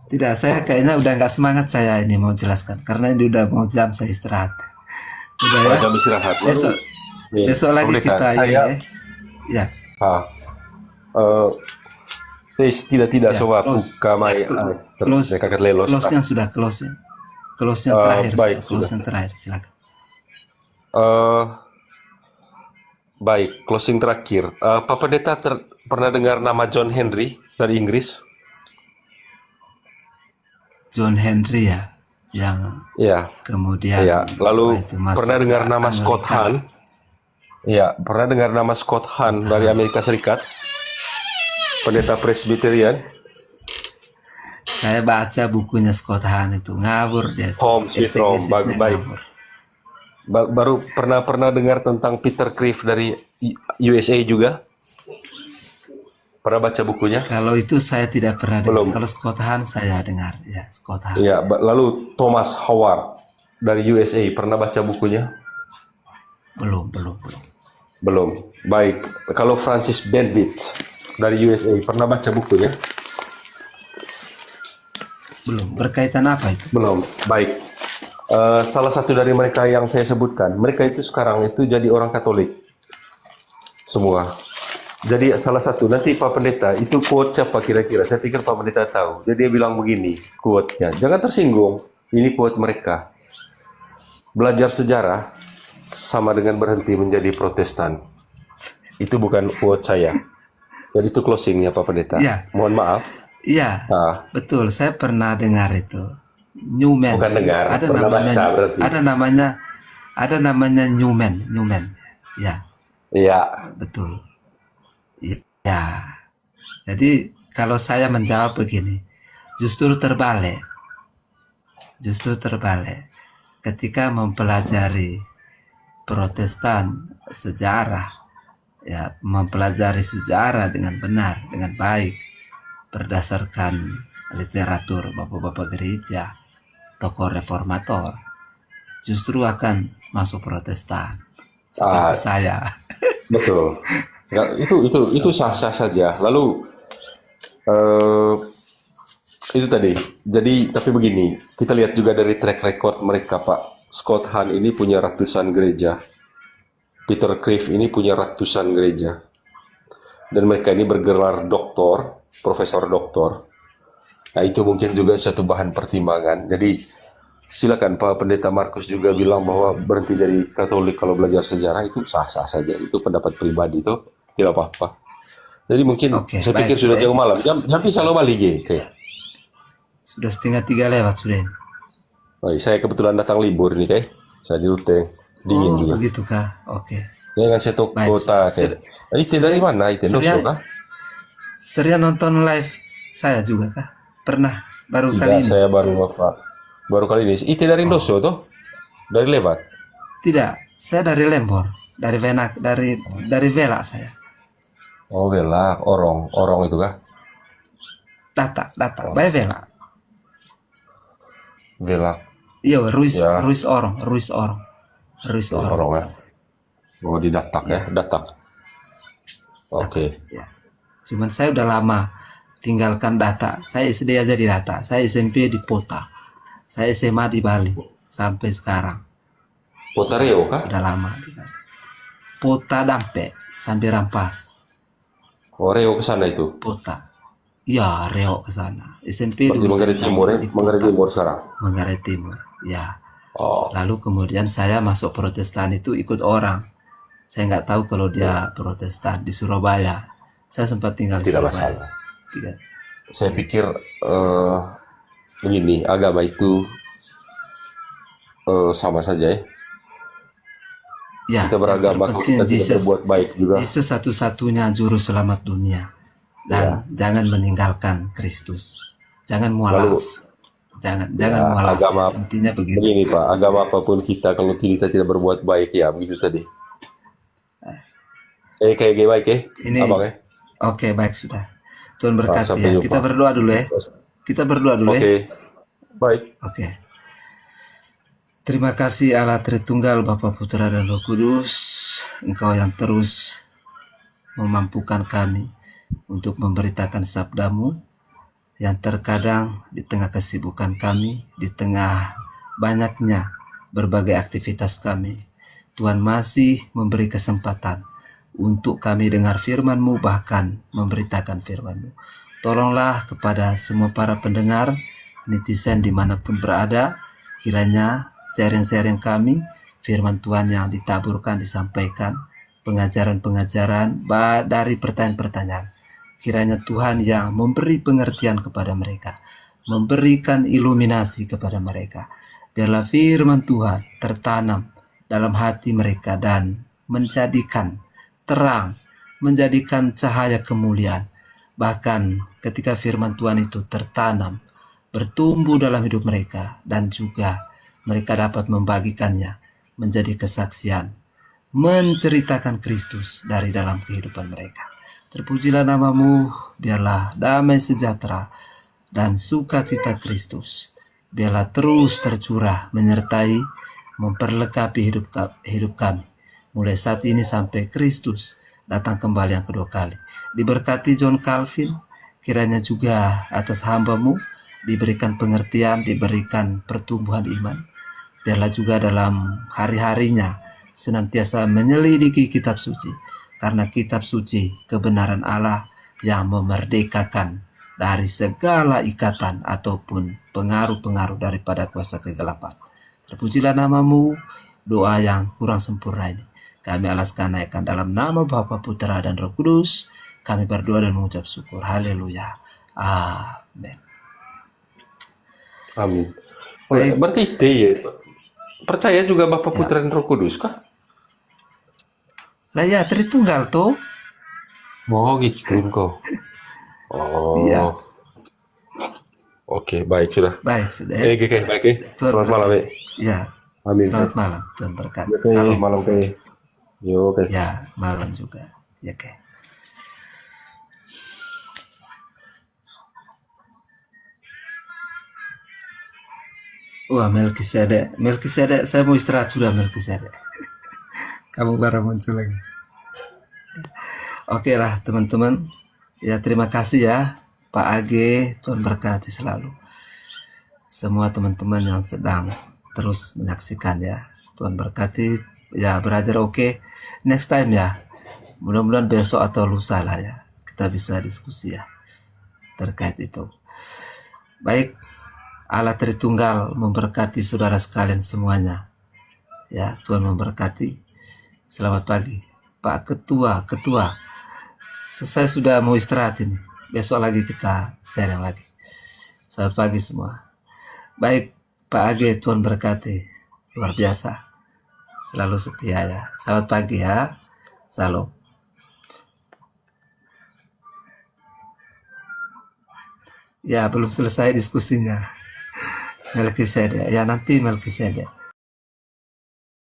Tidak, saya kayaknya udah nggak semangat saya ini mau jelaskan karena ini udah mau jam saya istirahat. Udah ya. Jam istirahat. Lalu, Besok nih, besok Pak lagi Pendeta, kita ini saya, ya. Ya, ah, eh, tidak ya, sobat close. buka mai Close. mereka kat lelos. Close yang sudah close ya. Close yang terakhir Baik sudah. sudah. Close yang terakhir silakan. Eh, Baik, closing terakhir. Pak Pendeta pernah dengar nama John Henry dari Inggris? John Henry ya, yang Ya, kemudian ya. Lalu itu masuk pernah dengar ke nama Scott Anglikan. Hahn? Ya, pernah dengar nama Scott Hahn dari Amerika Serikat? Pendeta Presbyterian? Saya baca bukunya Scott Hahn itu ngawur dia. Home Sweet Home, Exegesisnya baik. ngawur. Baru pernah dengar tentang Peter Kreeft dari USA juga? Pernah baca bukunya? Kalau itu saya tidak pernah dengar. Belum. Kalau Scott Hahn saya dengar ya Scott Hahn. Ya, lalu Thomas Howard dari USA, pernah baca bukunya? Belum. Belum. Baik. Kalau Francis Benedict dari USA, pernah baca bukunya? Belum. Berkaitan apa itu? Belum. Baik. Salah satu dari mereka yang saya sebutkan, mereka itu sekarang itu jadi orang Katolik semua. Jadi salah satu, nanti Pak Pendeta, itu quote siapa kira-kira? Saya pikir Pak Pendeta tahu. Jadi dia bilang begini, quote-nya. Jangan tersinggung, ini quote mereka. Belajar sejarah sama dengan berhenti menjadi Protestan. Itu bukan quote saya. Jadi itu closingnya Pak Pendeta. Iya. Mohon maaf. Iya, betul. Saya pernah dengar itu. Newman. Bukan dengar, pernah baca berarti. Ada namanya Newman. Ya, Iya. betul. Ya. Jadi kalau saya menjawab begini, justru terbalik. Ketika mempelajari Protestan sejarah, ya mempelajari sejarah dengan benar, dengan baik, berdasarkan literatur bapak-bapak gereja, tokoh reformator, justru akan masuk Protestan seperti saya. Betul. Nggak, itu sah-sah saja. Lalu itu tadi. Jadi tapi begini, kita lihat juga dari track record mereka, Pak. Scott Hahn ini punya ratusan gereja. Peter Kreeft ini punya ratusan gereja. Dan mereka ini bergelar doktor, profesor doktor. Nah, itu mungkin juga satu bahan pertimbangan. Jadi silakan Pak Pendeta Markus juga bilang bahwa berhenti jadi Katolik kalau belajar sejarah itu sah-sah saja. Itu pendapat pribadi itu tidak apa-apa. Jadi mungkin Oke, saya pikir baik, sudah baik. jauh malam. Jam bisa lo balik ya. Oke. Sudah 2:30 lewat sudah. Baik, saya kebetulan datang libur nih, Teh. Saya di Rute. Dingin juga. Begitu kah? Oke. Ya ngasih tau Baik. kota, Teh. Ini dari mana itu? Serian- Kah? Sering nonton live saya juga kah? Pernah baru kali Tidak, ini. saya baru kali ini. Itu dari Indoso tuh? Dari lewat? Tidak, saya dari Lembor, dari Venak, dari Vela saya. Oh, bela, orong itu kah? Data, baik Vela. Vela, Iya, Ruiz Ya. Orong. orong ya. Oh, di Datak ya, Datak. Oke. Ya. Cuman saya udah lama tinggalkan Data. Saya SD aja di Data. Saya SMP di Pota. Saya SMA di Bali sampai sekarang. Potareo kah? Sudah lama di Bali. Pota Dampe sampai Rampas. Oh, Reo ke sana itu. Pota. Ya, Reo ke sana. SMP Di dulu Manggarai saya Timur ya, di Manggarai Pota, Timur sekarang. Manggarai Timur. Ya. Oh, Lalu kemudian saya masuk Protestan itu ikut orang. Saya nggak tahu kalau dia Protestan di Surabaya. Saya sempat tinggal di tidak Surabaya. masalah. Tidak. Saya pikir begini, agama itu sama saja ya. Ya, Kita beragama, yang kalau terpenting kita tidak berbuat baik juga. Jesus satu-satunya juru selamat dunia. Dan jangan meninggalkan Kristus. Jangan mualaf. Lalu, Jangan mualaf. agama- Intinya begitu. Begini Pak, agama apapun kita kalau kita tidak berbuat baik ya begitu tadi. Kayak baik ya, Ini abang ya. Oke, baik sudah. Tuhan berkati sampai ya. jumpa. Kita berdoa dulu ya. Kita berdoa dulu ya. Oke, baik. Oke. Terima kasih Allah Tritunggal Bapa Putra dan Roh Kudus. Engkau yang terus memampukan kami untuk memberitakan sabdamu yang terkadang di tengah kesibukan kami, di tengah banyaknya berbagai aktivitas kami, Tuhan masih memberi kesempatan untuk kami dengar firman-Mu, bahkan memberitakan firman-Mu. Tolonglah kepada semua para pendengar, netizen dimanapun berada, kiranya sharing-sharing kami, firman Tuhan yang ditaburkan, disampaikan, pengajaran-pengajaran dari pertanyaan-pertanyaan. Kiranya Tuhan yang memberi pengertian kepada mereka, memberikan iluminasi kepada mereka. Biarlah firman Tuhan tertanam dalam hati mereka dan menjadikan terang, menjadikan cahaya kemuliaan. Bahkan ketika firman Tuhan itu tertanam, bertumbuh dalam hidup mereka, dan juga mereka dapat membagikannya menjadi kesaksian, menceritakan Kristus dari dalam kehidupan mereka. Terpujilah nama-Mu, biarlah damai sejahtera dan sukacita Kristus biarlah terus tercurah menyertai, memperlengkapi hidup kami, mulai saat ini sampai Kristus datang kembali yang kedua kali. Diberkati John Calvin, kiranya juga atas hamba-Mu diberikan pengertian, diberikan pertumbuhan iman. Biarlah juga dalam hari-harinya senantiasa menyelidiki kitab suci, karena kitab suci kebenaran Allah yang memerdekakan dari segala ikatan ataupun pengaruh-pengaruh daripada kuasa kegelapan. Terpujilah nama-Mu, doa yang kurang sempurna ini kami alaskan naikkan dalam nama Bapa, Putra, dan Roh Kudus. Kami berdoa dan mengucap syukur. Haleluya. Amin. Amin. Baik. Berarti percaya juga Bapa, Putra, dan Roh Kudus kah? Lah ya, Tritunggal tuh. Oh gitu kok. Oh. Iya. Oke, baik sudah. Baik, sudah. Oke, baik. Selamat malam, Ya. Amin. Selamat malam, Tuhan berkati. Oke, malam Yo, oke. Ya, malam juga. Ya, oke. Wah, Melkisedek, saya mau istirahat sudah, Melkisedek. Kamu baru muncul lagi. Oke lah, teman-teman. Ya, terima kasih ya, Pak AG. Tuhan berkati selalu. Semua teman-teman yang sedang terus menyaksikan ya. Tuhan berkati. Ya, belajar oke. Next time ya. Mudah-mudahan besok atau lusa lah ya. Kita bisa diskusi ya terkait itu. Baik. Allah Tritunggal memberkati saudara sekalian semuanya. Ya, Tuhan memberkati. Selamat pagi, Pak Ketua. Saya sudah mau istirahat ini. Besok lagi kita sharing lagi. Selamat pagi semua. Baik, Pak Age, Tuhan berkati. Luar biasa. Selalu setia ya. Selamat pagi ya. Salam. Ya, belum selesai diskusinya. Melkisedek. Ya, nanti Melkisedek.